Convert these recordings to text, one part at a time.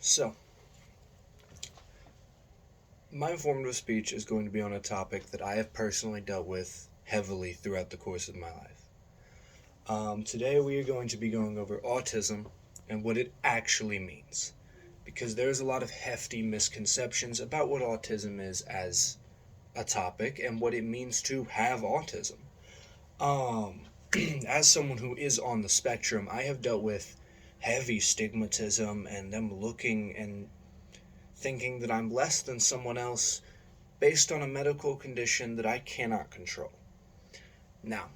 So, my informative speech is going to be on a topic that I have personally dealt with heavily throughout the course of my life. Today, we are going to be going over autism and what it actually means, because there's a lot of hefty misconceptions about what autism is as a topic and what it means to have autism. Um, as someone who is on the spectrum, I have dealt with heavy stigmatism and them looking and thinking that I'm less than someone else based on a medical condition that I cannot control. Now,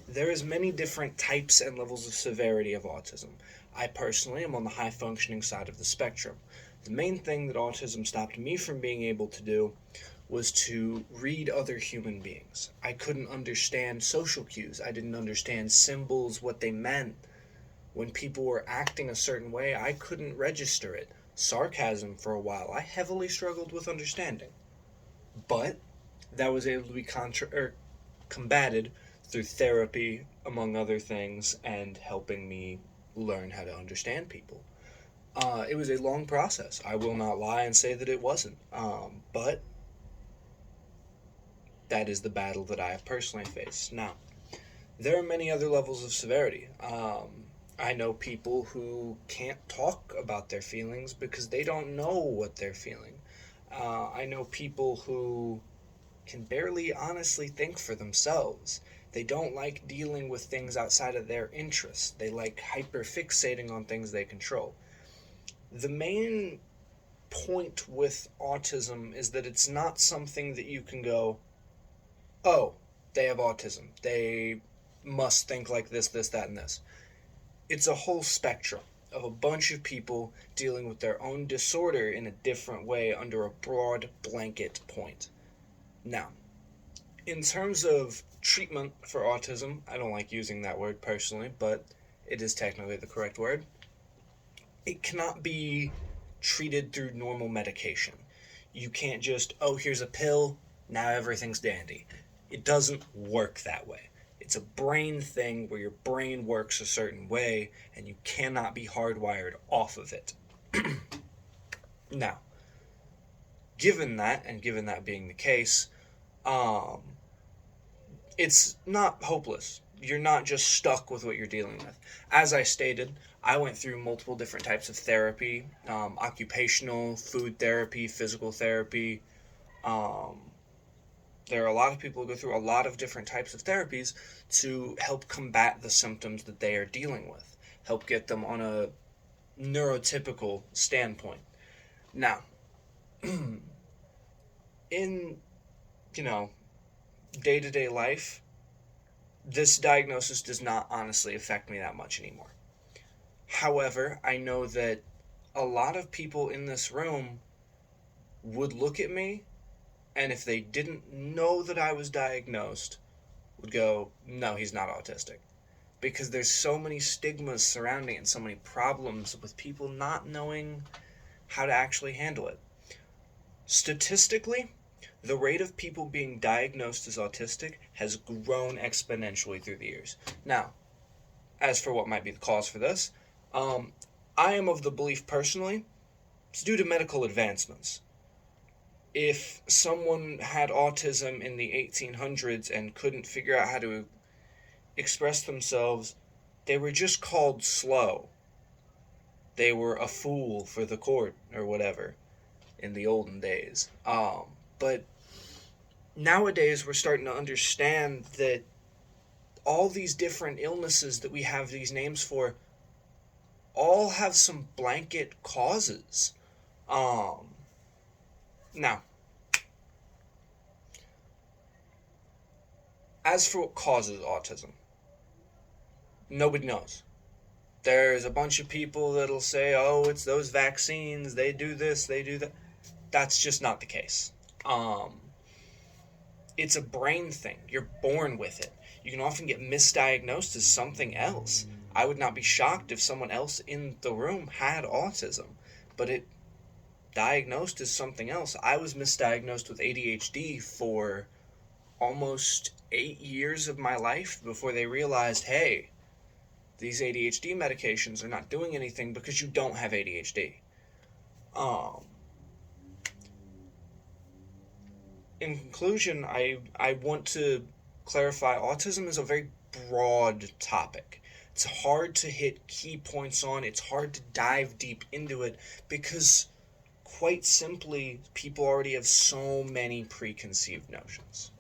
there is many different types and levels of severity of autism. I personally am on the high functioning side of the spectrum. The main thing that autism stopped me from being able to do was to read other human beings. I couldn't understand social cues. I didn't understand symbols, what they meant. When people were acting a certain way, I couldn't register it. Sarcasm for a while, I heavily struggled with understanding. But that was able to be combated through therapy, among other things, and helping me learn how to understand people. It was a long process. I will not lie and say that it wasn't. But that is the battle that I have personally faced. Now, there are many other levels of severity. I know people who can't talk about their feelings because they don't know what they're feeling. I know people who can barely honestly think for themselves. They don't like dealing with things outside of their interests. They like hyperfixating on things they control. The main point with autism is that it's not something that you can go, oh, they have autism. They must think like this, that, and this. It's a whole spectrum of a bunch of people dealing with their own disorder in a different way under a broad blanket point. Now, in terms of treatment for autism, I don't like using that word personally, but it is technically the correct word. It cannot be treated through normal medication. You can't just, oh, here's a pill, now everything's dandy. It doesn't work that way. It's a brain thing where your brain works a certain way and you cannot be hardwired off of it. Now, given that, and given that being the case, um, it's not hopeless. You're not just stuck with what you're dealing with. As I stated, I went through multiple different types of therapy, occupational, food therapy, physical therapy. Um, there are a lot of people who go through a lot of different types of therapies to help combat the symptoms that they are dealing with, help get them on a neurotypical standpoint. Now, in, you know, day to day life, this diagnosis does not honestly affect me that much anymore. However, I know that a lot of people in this room would look at me, and if they didn't know that I was diagnosed, would go, no, he's not autistic. Because there's so many stigmas surrounding it and so many problems with people not knowing how to actually handle it. Statistically, the rate of people being diagnosed as autistic has grown exponentially through the years. Now, as for what might be the cause for this, um, I am of the belief personally it's due to medical advancements. If someone had autism in the 1800s and couldn't figure out how to express themselves, they were just called slow. They were a fool for the court or whatever in the olden days. But nowadays we're starting to understand that all these different illnesses that we have these names for all have some blanket causes. Um, Now, as for what causes autism, nobody knows. There's a bunch of people that'll say, oh, it's those vaccines, they do this, they do that. That's just not the case. Um, it's a brain thing. You're born with it. You can often get misdiagnosed as something else. I would not be shocked if someone else in the room had autism, but it diagnosed as something else. I was misdiagnosed with ADHD for almost 8 years of my life before they realized, hey, these ADHD medications are not doing anything because you don't have ADHD. Um, in conclusion, I want to clarify autism is a very broad topic. It's hard to hit key points on, it's hard to dive deep into it because, quite simply, people already have so many preconceived notions.